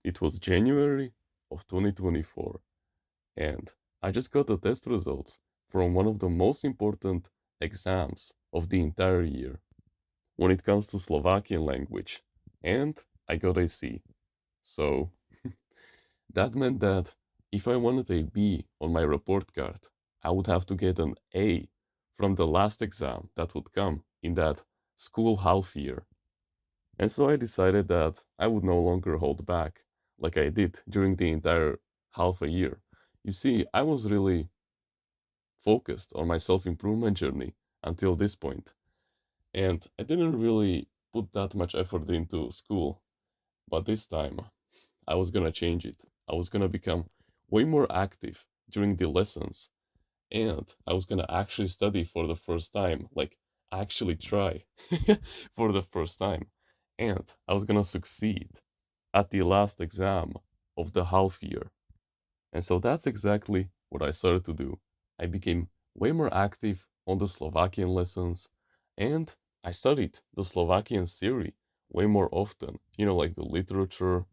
It was January of 2024, and I just got the test results from one of the most important exams of the entire year when it comes to Slovakian language, and I got a C. So that meant that if I wanted a B on my report card, I would have to get an A from the last exam that would come in that school half year. And so I decided that I would no longer hold back like I did during the entire half a year. You see, I was really focused on my self improvement journey until this point, and I didn't really put that much effort into school. But this time, I was gonna change it. I was gonna become way more active during the lessons, and I was gonna actually study for the first time, like actually try for the first time. And I was gonna succeed at the last exam of the half year. And so that's exactly what I started to do. I became way more active on the Slovakian lessons, and I studied the Slovakian theory way more often, like the literature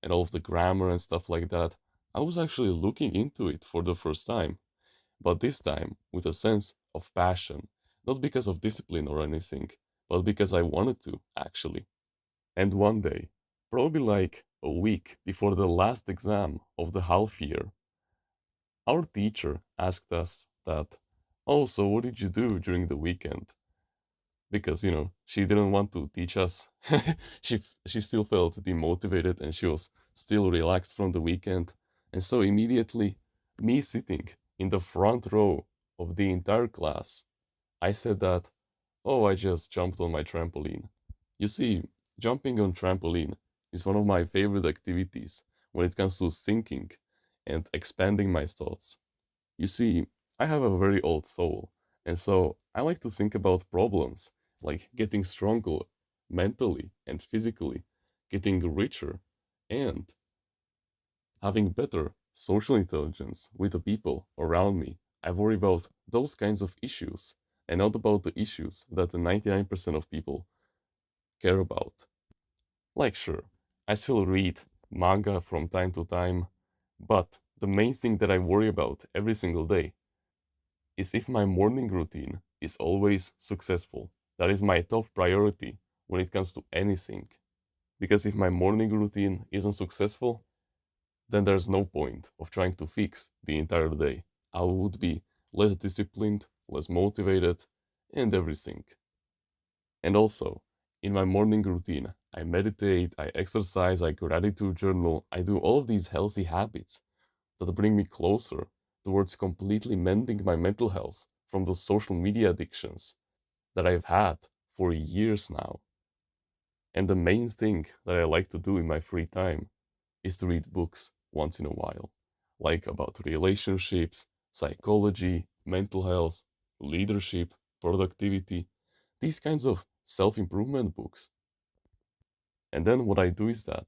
and all of the grammar and stuff like that. I was actually looking into it for the first time, but this time with a sense of passion, not because of discipline or anything, but because I wanted to, actually. And one day, probably like a week before the last exam of the half year, our teacher asked us that, oh, so what did you do during the weekend? Because, she didn't want to teach us. She still felt demotivated and she was still relaxed from the weekend. And so immediately, me sitting in the front row of the entire class, I said that, oh, I just jumped on my trampoline. You see, jumping on trampoline is one of my favorite activities when it comes to thinking and expanding my thoughts. You see, I have a very old soul, and so I like to think about problems like getting stronger mentally and physically, getting richer, and having better social intelligence with the people around me. I worry about those kinds of issues and not about the issues that the 99% of people care about. Like, sure, I still read manga from time to time, but the main thing that I worry about every single day is if my morning routine is always successful. That is my top priority when it comes to anything. Because if my morning routine isn't successful, then there's no point of trying to fix the entire day. I would be less disciplined, less motivated, and everything. And also, in my morning routine, I meditate, I exercise, I gratitude journal, I do all of these healthy habits that bring me closer towards completely mending my mental health from the social media addictions that I've had for years now. And the main thing that I like to do in my free time is to read books once in a while, like about relationships, psychology, mental health, leadership, productivity, these kinds of self improvement books. And then what I do is that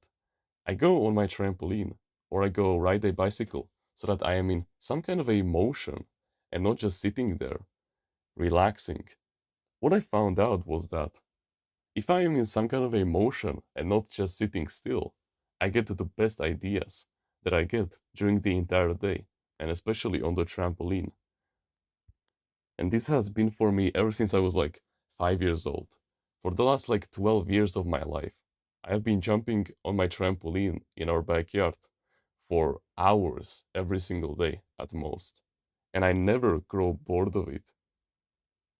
I go on my trampoline or I go ride a bicycle so that I am in some kind of a motion and not just sitting there, relaxing. What I found out was that if I am in some kind of a motion and not just sitting still, I get the best ideas that I get during the entire day, and especially on the trampoline. And this has been for me ever since I was like 5 years old. For the last like 12 years of my life, I have been jumping on my trampoline in our backyard for hours every single day at most. And I never grow bored of it.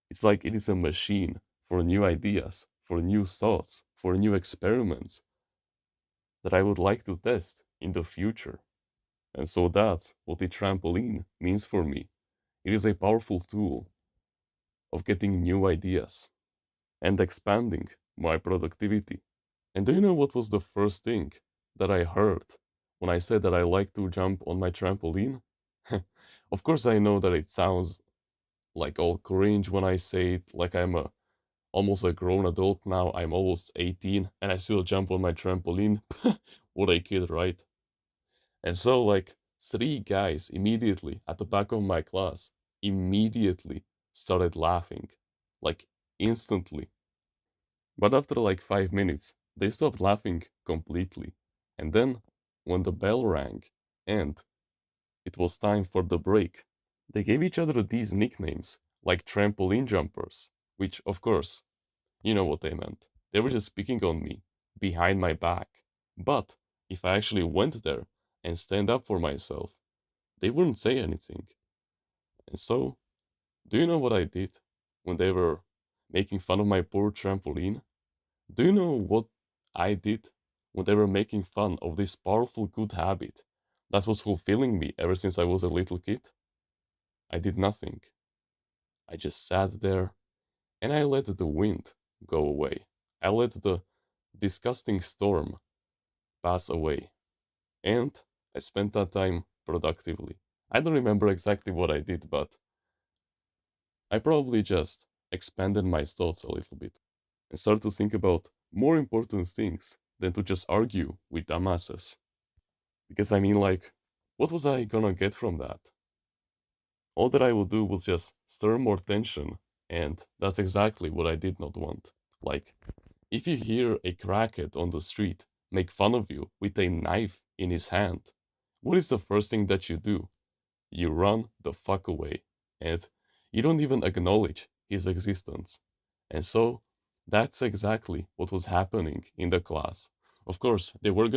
It's like it is a machine for new ideas, for new thoughts, for new experiments that I would like to test in the future. And so that's what the trampoline means for me. It is a powerful tool of getting new ideas and expanding my productivity. And do you know what was the first thing that I heard when I said that I like to jump on my trampoline? Of course, I know that it sounds like all cringe when I say it, like I'm almost a grown adult now. I'm almost 18 and I still jump on my trampoline. What a kid, right? And so, like, three guys immediately at the back of my class immediately started laughing, like, instantly. But after like 5 minutes, they stopped laughing completely. And then when the bell rang and it was time for the break, they gave each other these nicknames, like trampoline jumpers, which, of course, you know what they meant. They were just picking on me, behind my back. But if I actually went there and stand up for myself, they wouldn't say anything. And so, do you know what I did when they were making fun of my poor trampoline? Do you know what I did when they were making fun of this powerful good habit that was fulfilling me ever since I was a little kid? I did nothing. I just sat there and I let the wind go away. I let the disgusting storm pass away. And I spent that time productively. I don't remember exactly what I did, but I probably just expanded my thoughts a little bit and started to think about more important things than to just argue with dumbasses. Because I mean, like, what was I gonna get from that? All that I would do was just stir more tension, and that's exactly what I did not want. Like, if you hear a crackhead on the street make fun of you with a knife in his hand, what is the first thing that you do? You run the fuck away, and you don't even acknowledge his existence. And so, that's exactly what was happening in the class. Of course, they weren't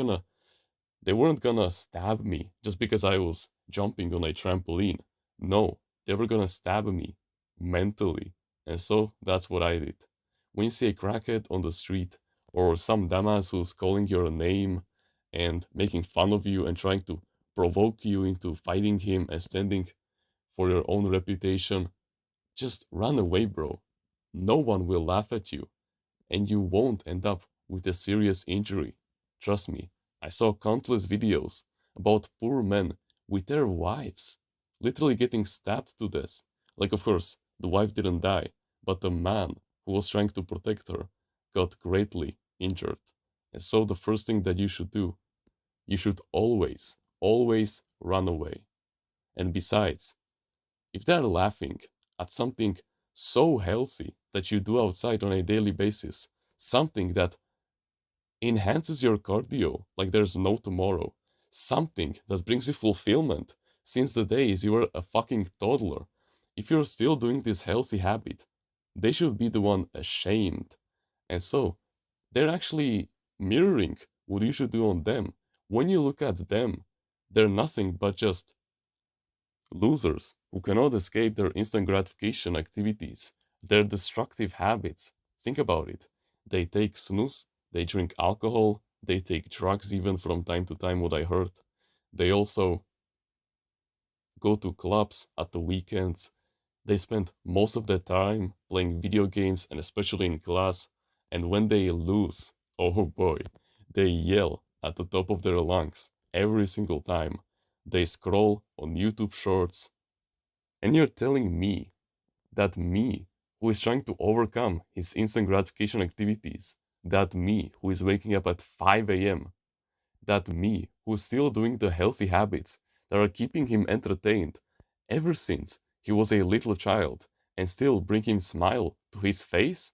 gonna stab me just because I was jumping on a trampoline. No, they were gonna stab me mentally. And so that's what I did. When you see a crackhead on the street or some dumbass who's calling your name and making fun of you and trying to provoke you into fighting him and standing for your own reputation, just run away, bro. No one will laugh at you and you won't end up with a serious injury. Trust me, I saw countless videos about poor men with their wives literally getting stabbed to death. Like, of course, the wife didn't die, but the man who was trying to protect her got greatly injured. And so, the first thing that you should do, you should always run away. And besides, if they're laughing at something so healthy that you do outside on a daily basis, something that enhances your cardio like there's no tomorrow, something that brings you fulfillment since the days you were a fucking toddler, if you're still doing this healthy habit, they should be the one ashamed. And so, they're actually mirroring what you should do on them. When you look at them, they're nothing but just losers who cannot escape their instant gratification activities, their destructive habits. Think about it. They take snooze, they drink alcohol, they take drugs even from time to time, what I heard. They also go to clubs at the weekends. They spend most of their time playing video games and especially in class. And when they lose, oh boy, they yell at the top of their lungs every single time. They scroll on YouTube shorts. And you're telling me that me, who is trying to overcome his instant gratification activities, that me, who is waking up at 5 a.m., that me, who is still doing the healthy habits that are keeping him entertained ever since he was a little child and still bring him smile to his face?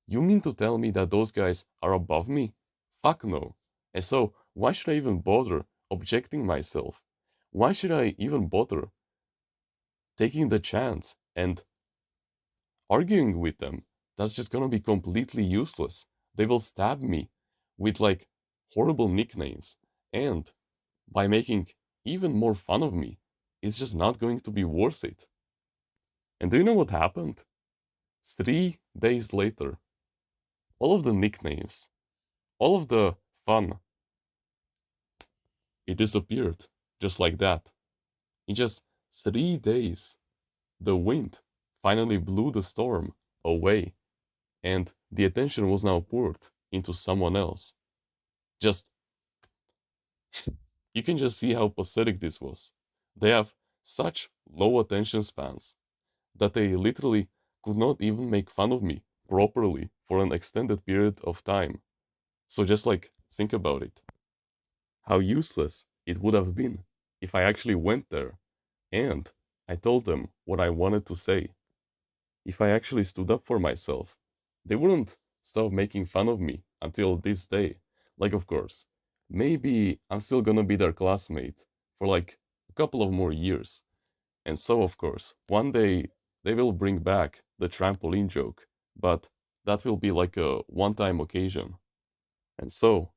You mean to tell me that those guys are above me? Fuck no. And so, why should I even bother objecting myself? Why should I even bother taking the chance and arguing with them? That's just gonna be completely useless. They will stab me with like horrible nicknames, and by making even more fun of me, it's just not going to be worth it. And do you know what happened? 3 days later, all of the nicknames, all of the fun, it disappeared just like that. In just 3 days, the wind finally blew the storm away, and the attention was now poured into someone else. Just, you can just see how pathetic this was. They have such low attention spans that they literally could not even make fun of me properly for an extended period of time. So just like, think about it. How useless it would have been if I actually went there and I told them what I wanted to say. If I actually stood up for myself, they wouldn't stop making fun of me until this day. Like, of course, maybe I'm still gonna be their classmate for like a couple of more years. And so, of course, one day they will bring back the trampoline joke, but that will be like a one time occasion. And so,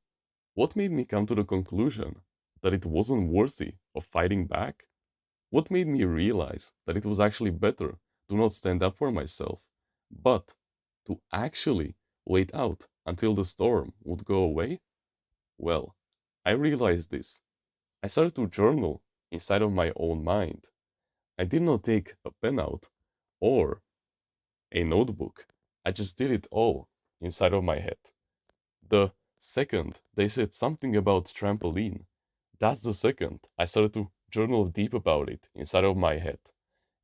what made me come to the conclusion that it wasn't worthy of fighting back? What made me realize that it was actually better to not stand up for myself, but to actually wait out until the storm would go away? Well, I realized this. I started to journal inside of my own mind. I did not take a pen out or a notebook. I just did it all inside of my head. The second they said something about trampoline, that's the second I started to journal deep about it inside of my head.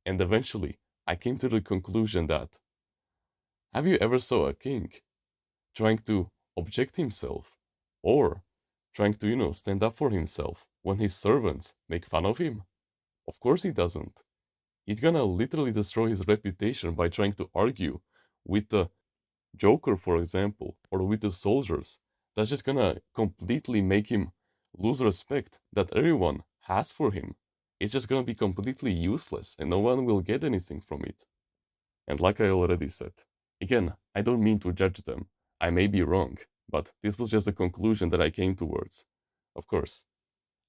And eventually I came to the conclusion that have you ever saw a king trying to object himself or trying to, stand up for himself when his servants make fun of him? Of course he doesn't. He's gonna literally destroy his reputation by trying to argue with the Joker, for example, or with the soldiers. That's just gonna completely make him lose respect that everyone has for him. It's just gonna be completely useless and no one will get anything from it. And like I already said, again, I don't mean to judge them. I may be wrong, but this was just a conclusion that I came towards. Of course,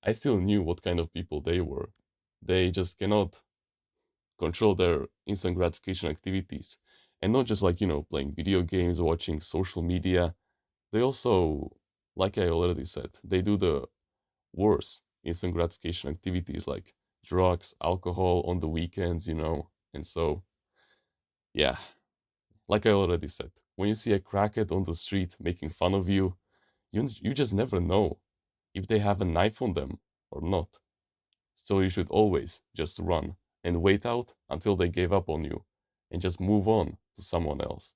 I still knew what kind of people they were. They just cannot control their instant gratification activities. And not just like, playing video games, watching social media. They also, like I already said, they do the worse instant gratification activities like drugs, alcohol on the weekends. And so, yeah, like I already said, when you see a crackhead on the street making fun of you, you just never know if they have a knife on them or not. So you should always just run and wait out until they gave up on you and just move on to someone else.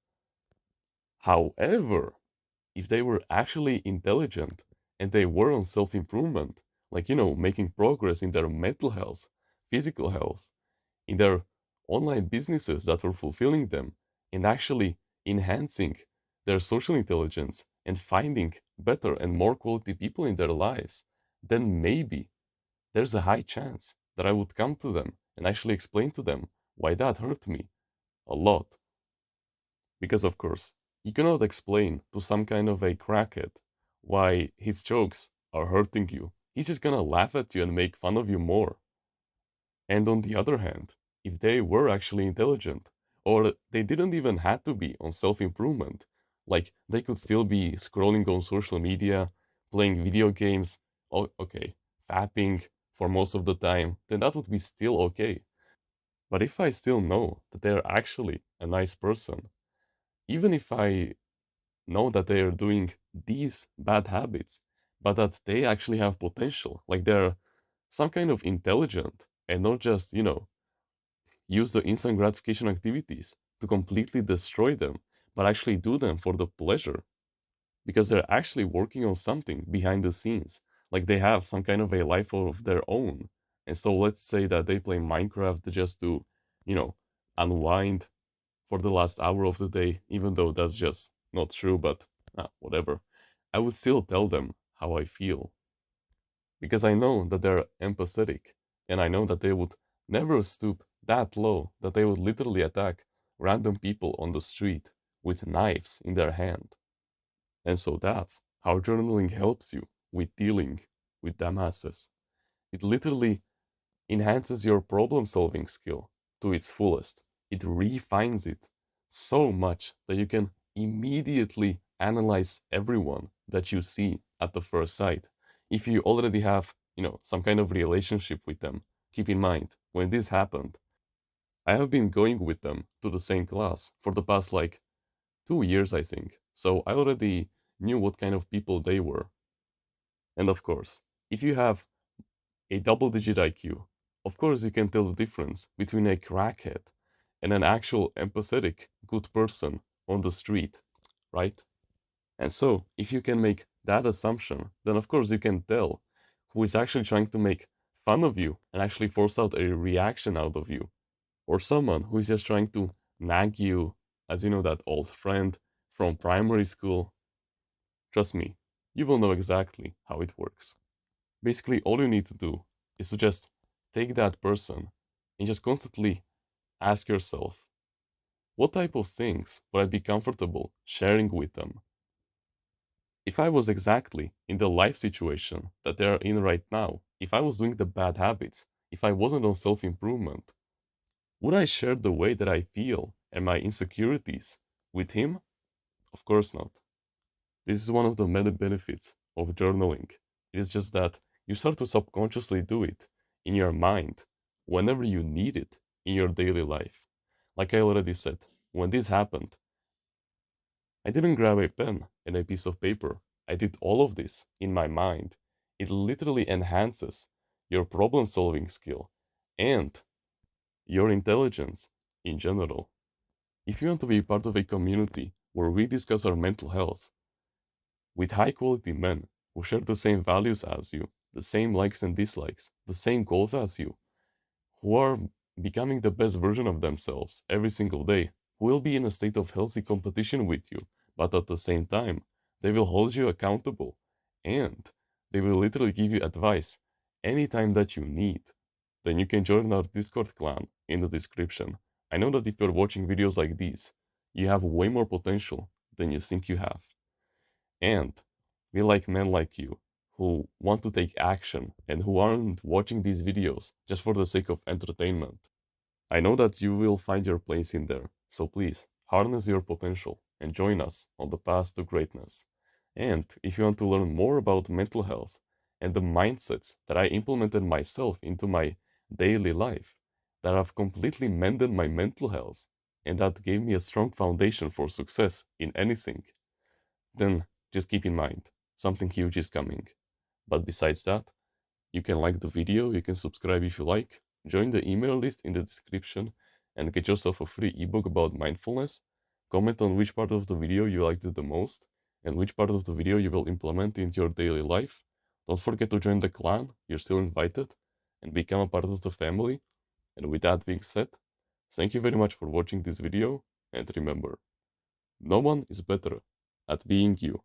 However, if they were actually intelligent and they were on self improvement, like, making progress in their mental health, physical health, in their online businesses that were fulfilling them, and actually enhancing their social intelligence and finding better and more quality people in their lives, then maybe there's a high chance that I would come to them and actually explain to them why that hurt me a lot. Because, of course, you cannot explain to some kind of a crackhead why his jokes are hurting you. He's just gonna laugh at you and make fun of you more. And on the other hand, if they were actually intelligent, or they didn't even have to be on self improvement, like they could still be scrolling on social media, playing video games, okay, fapping for most of the time, then that would be still okay. But if I still know that they're actually a nice person, even if I know that they are doing these bad habits, but that they actually have potential, like they're some kind of intelligent and not just, use the instant gratification activities to completely destroy them, but actually do them for the pleasure because they're actually working on something behind the scenes. Like they have some kind of a life of their own. And so let's say that they play Minecraft just to, you know, unwind for the last hour of the day, even though that's just not true, but whatever. I would still tell them how I feel because I know that they're empathetic and I know that they would never stoop that low that they would literally attack random people on the street with knives in their hand. And so that's how journaling helps you with dealing with dumbasses. It literally enhances your problem solving skill to its fullest. It refines it so much that you can immediately analyze everyone that you see at the first sight. If you already have, some kind of relationship with them, keep in mind when this happened, I have been going with them to the same class for the past like 2 years, I think. So I already knew what kind of people they were. And of course, if you have a double digit IQ, of course you can tell the difference between a crackhead and an actual empathetic good person on the street, right? And so, if you can make that assumption, then of course you can tell who is actually trying to make fun of you and actually force out a reaction out of you, or someone who is just trying to nag you, as that old friend from primary school. Trust me, you will know exactly how it works. Basically, all you need to do is to just take that person and just constantly ask yourself, what type of things would I be comfortable sharing with them? If I was exactly in the life situation that they are in right now, if I was doing the bad habits, if I wasn't on self improvement, would I share the way that I feel and my insecurities with him? Of course not. This is one of the many benefits of journaling. It is just that you start to subconsciously do it in your mind whenever you need it in your daily life. Like I already said, when this happened, I didn't grab a pen and a piece of paper. I did all of this in my mind. It literally enhances your problem solving skill and your intelligence in general. If you want to be part of a community where we discuss our mental health with high quality men who share the same values as you, the same likes and dislikes, the same goals as you, who are becoming the best version of themselves every single day, who will be in a state of healthy competition with you, but at the same time, they will hold you accountable and they will literally give you advice anytime that you need. Then you can join our Discord clan in the description. I know that if you're watching videos like these, you have way more potential than you think you have. And we like men like you who want to take action and who aren't watching these videos just for the sake of entertainment. I know that you will find your place in there, so please harness your potential and join us on the path to greatness. And if you want to learn more about mental health and the mindsets that I implemented myself into my daily life that have completely mended my mental health and that gave me a strong foundation for success in anything, then just keep in mind something huge is coming. But besides that, you can like the video, you can subscribe if you like, join the email list in the description, and get yourself a free ebook about mindfulness. Comment on which part of the video you liked it the most, and which part of the video you will implement into your daily life. Don't forget to join the clan, you're still invited, and become a part of the family. And with that being said, thank you very much for watching this video, and remember, no one is better at being you